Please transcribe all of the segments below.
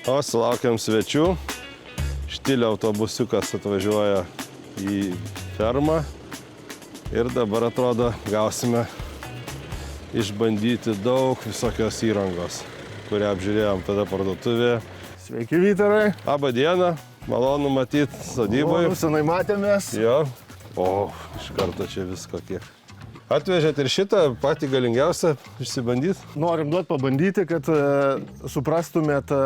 O, sulaukiam svečių. Štilio autobusiukas atvažiuoja į fermą. Ir dabar atrodo gausime išbandyti daug visokios įrangos, kurią apžiūrėjom tada parduotuvėje. Sveiki, Vytarai. Labą dieną, malonu matyti sodyboje. Senai matėmės. Jo. O, iš karto čia visko kiek. Atvežėt ir šitą patį galingiausią išsibandyti? Norim duoti pabandyti, kad suprastumėt,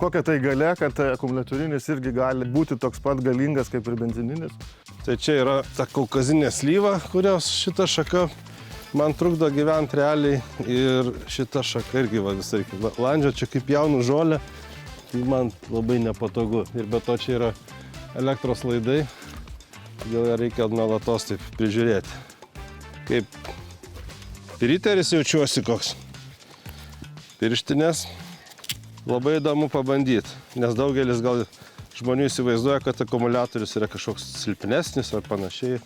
kokia tai galia, kad akumuliatorinis irgi gali būti toks pat galingas kaip ir benzininis. Tai čia yra ta kaukazinė slyva, kurios šita šaka man trukdo gyventi realiai. Ir šita šaka irgi visai landžio, čia kaip jaunų žolė, tai man labai nepatogu. Ir be to čia yra elektros laidai, todėl reikia nuolatos taip prižiūrėti. Kaip riteris jaučiuosi koks. Pirštinės. Labai įdomu pabandyti, nes daugelis gal žmonių įsivaizduoja, kad akumuliatorius yra kažkoks silpnesnis ar panašiai.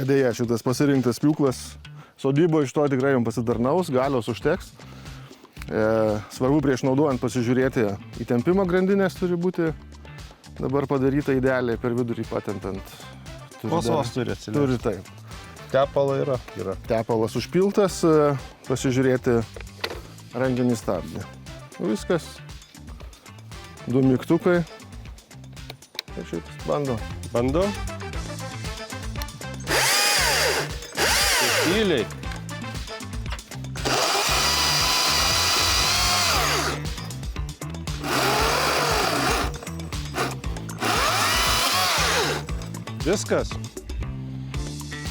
Deja, šitas pasirinktas pjūklas sodybo iš to tikrai jums pasitarnaus, galios užteks. Svarbu prieš naudojant pasižiūrėti, įtempimo grandinės turi būti dabar padaryta idealiai per vidurį patentant. Kosvos turi atsileisti. Turi taip. Tepalo yra. Tepalas užpiltas, pasižiūrėti rankinį stabdį. Viskas. 2 mygtukai. Ir šiaip bando. Bando. Tyliai. Viskas.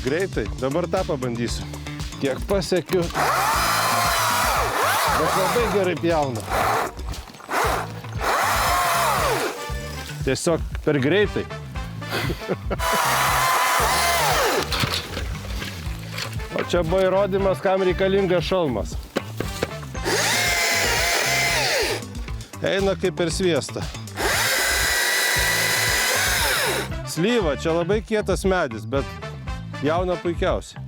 Greitai. Dabar tą pabandysiu. Kiek pasiekiu. Bet labai gerai pjauna. Tiesiog per greitai. O čia buvo įrodymas, kam reikalingas šalmas. Eina kaip per sviestą. Slyva, čia labai kietas medis, bet jauna puikiausiai.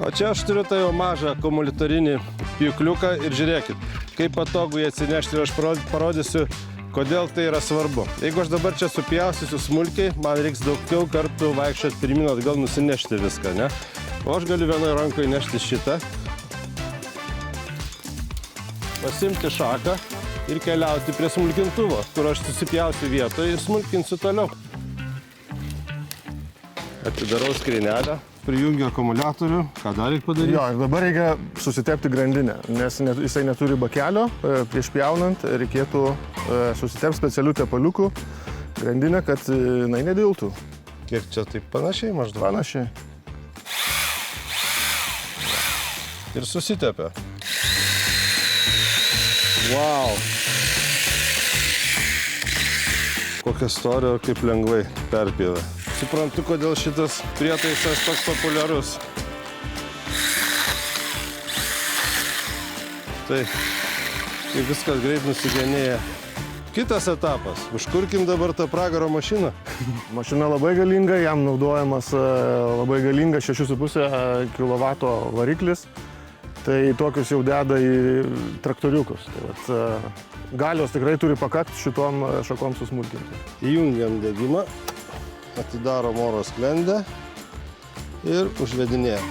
O čia aš turiu tą jau mažą akumuliatorinį pjūkliuką ir žiūrėkit, kaip patogu jį atsinešti ir aš parodysiu, kodėl tai yra svarbu. Jeigu aš dabar čia supjaustysiu smulkiai, man reiks daugiau kartų vaikščioti pirmin atgal nusinešti viską, ne? O aš galiu vienoje rankoje nešti šitą, pasimti šaką ir keliauti prie smulkintuvo, kur aš susipjausiu vietoje ir smulkinsiu toliau. Atidarau skrynelę, prijungiu akumuliatorių. Ką dar reikia padaryti? Jo, ir dabar reikia susitepti grandinę, nes jisai neturi bakelio. Prieš pjaunant reikėtų susitepti specialių tepaliukų grandinę, kad jinai nediltų. Kiek čia taip panašiai maždaug? Panašiai. Ir susitepia. Wow! Kokia storio, kaip lengvai perpjovė. Suprantu, kodėl šitas prietaisas toks populiarus. Tai viskas greit nusigenėja. Kitas etapas. Užkurkim dabar tą pragaro mašiną. Mašina labai galinga, jam naudojamas labai galingas 6,5 kW variklis. Tai tokius jau deda į traktoriukus. Tai vat, galios tikrai turi pakakti šitom šakom susmulkinti. Įjungiam degimą. Atidarom oro sklendę ir užvedinėjam.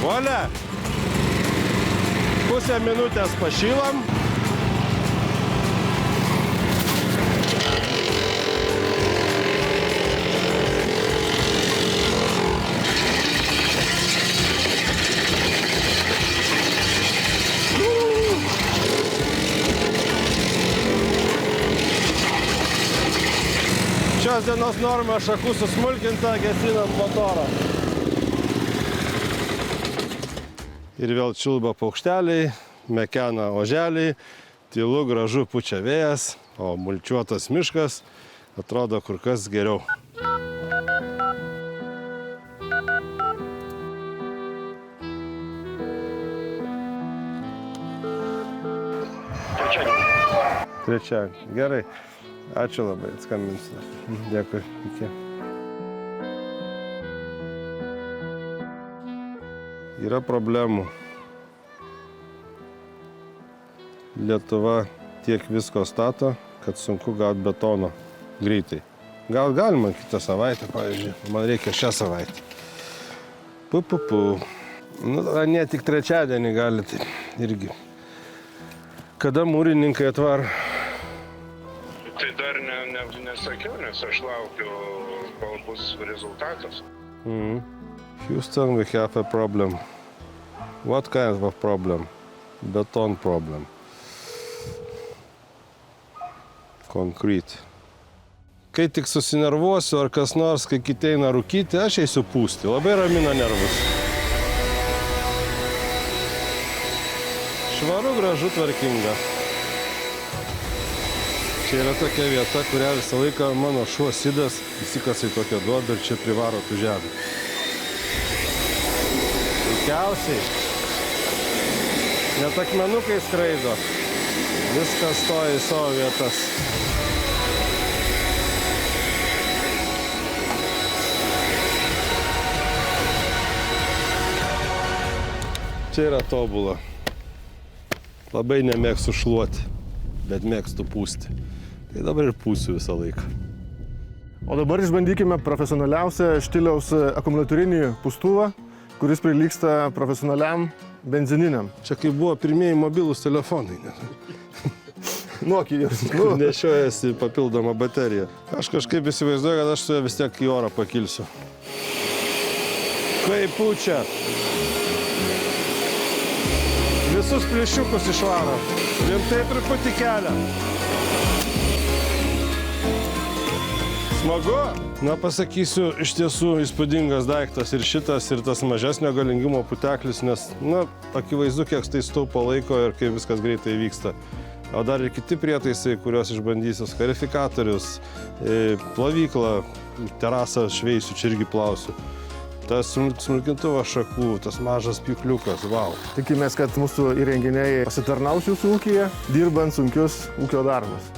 Volia! Pusę minutės pašylam. Šios dienos norma šakų susmulkinta, gesinam motorą. Ir vėl čiulba paukšteliai, mekena oželiai, tylu, gražu pučia vėjas, o mulčiuotas miškas atrodo kur kas geriau. Trečiadienį. Gerai. Ačiū labai, atskambinsiu. Dėkui. Iki. Yra problemų. Lietuva tiek visko stato, kad sunku gauti betono greitai. Gal galima kitą savaitę, pavyzdžiui. Man reikia šią savaitę. Nu, ne tik trečiadienį gali, tai irgi. Kada mūrininkai atvar? Tai dar nesakiau, nes aš laukiu, kol bus rezultatas. Houston, we have a problem. What kind of problem? Beton problem. Concrete. Kai tik susinervuosiu ar kas nors, kai kiti eina rūkyti, aš eisiu pūsti. Labai ramina nervus. Švaru, gražu, tvarkinga. Čia yra tokia vieta, kurią visą laiką mano šuo Sidas įsikasa į tokią duobę ir čia privaro tų žemę. Puikiausiai. Net akmenukai skraido. Viskas stoja į savo vietas. Čia yra tobula. Labai nemėgstu šluoti, bet mėgstu pūsti. Tai dabar ir pūsiu visą laiką. O dabar išbandykime profesionaliausią štiliaus akumuliatorinį pūstuvą, kuris prilygsta profesionaliam benzininiam. Čia kaip buvo pirmieji mobilūs telefonai. Nokijos. Nešiojasi papildomą bateriją. Aš kažkaip įsivaizduoju, kad aš su ja vis tiek į orą pakilsiu. Kaip pučia. Visus plišiukus išvaro. Rimtai truputį kelia. Smagu? Na, pasakysiu, iš tiesų įspūdingas daiktas ir šitas, ir tas mažesnio galingumo puteklis, nes, na, akivaizdu, kiek tai staupo laiko ir kaip viskas greitai vyksta. O dar ir kiti prietaisai, kuriuos išbandysiu, skarifikatorius, plovyklą, terasą šveisiu, čia irgi plausiu. Tas smulkintuvas šakų, tas mažas pjūkliukas, vau. Tikimės, kad mūsų įrenginiai pasitarnaus jūsų ūkyje, dirbant sunkius ūkio darbus.